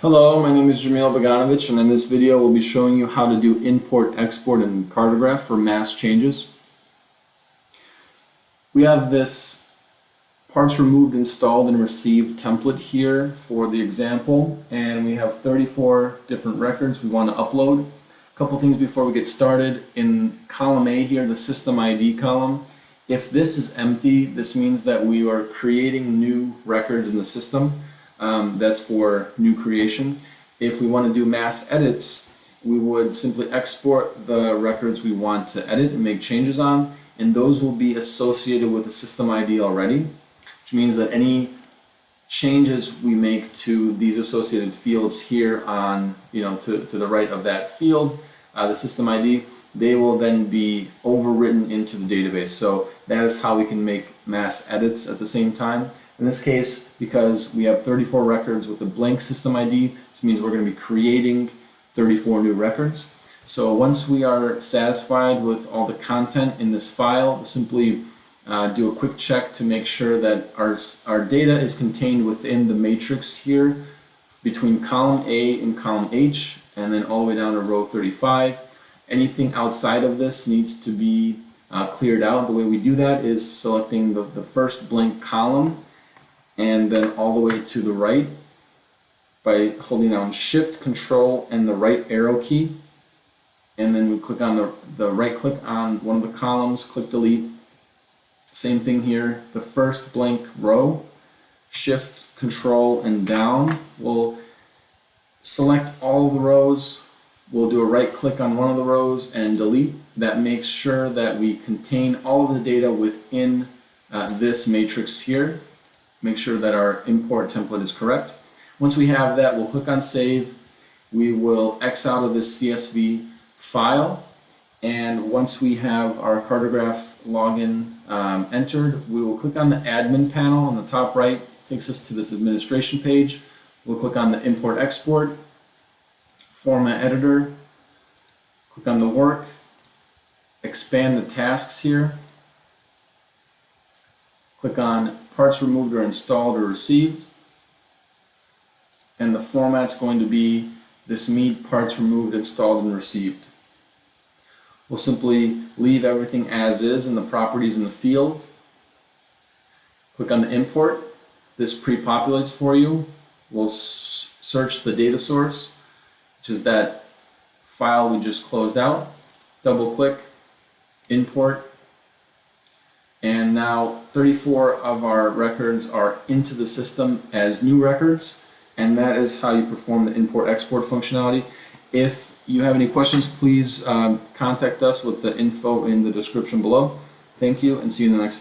Hello, my name is Dzemil Beganovic, and in this video we'll be showing you how to do import-export in Cartegraph for mass changes. We have this parts removed, installed, and received template here for the example, and we have 34 different records we want to upload. A couple things before we get started. In column A here, the system ID column, if this is empty, this means that we are creating new records in the system. That's for new creation. If we want to do mass edits, we would simply export the records we want to edit and make changes on, and those will be associated with the system ID already, which means that any changes we make to these associated fields here on, to the right of that field, the system ID, they will then be overwritten into the database. So that is how we can make mass edits at the same time. In this case, because we have 34 records with a blank system ID, this means we're going to be creating 34 new records. So once we are satisfied with all the content in this file, we'll simply do a quick check to make sure that our data is contained within the matrix here between column A and column H, and then all the way down to row 35. Anything outside of this needs to be cleared out. The way we do that is selecting the first blank column and then all the way to the right by holding down Shift, Control, and the right arrow key. And then we click on the right click on one of the columns, click Delete. Same thing here, the first blank row, Shift, Control, and down. We'll select all of the rows. We'll do a right click on one of the rows and delete. That makes sure that we contain all of the data within this matrix here. Make sure that our import template is correct. Once we have that, we'll click on Save. We will X out of this CSV file, and once we have our Cartegraph login entered, we will click on the admin panel on the top right. It takes us to this administration page. We'll click on the Import Export, Format Editor, click on the work, expand the tasks here, click on parts removed or installed or received, and the format's going to be this meet parts removed, installed, and received. We'll simply leave everything as is in the properties in the field. Click on the import. This pre-populates for you. We'll search the data source, which is that file we just closed out. Double click, import, and now 34 of our records are into the system as new records, and that is how you perform the import-export functionality. If you have any questions, please contact us with the info in the description below. Thank you, and see you in the next video.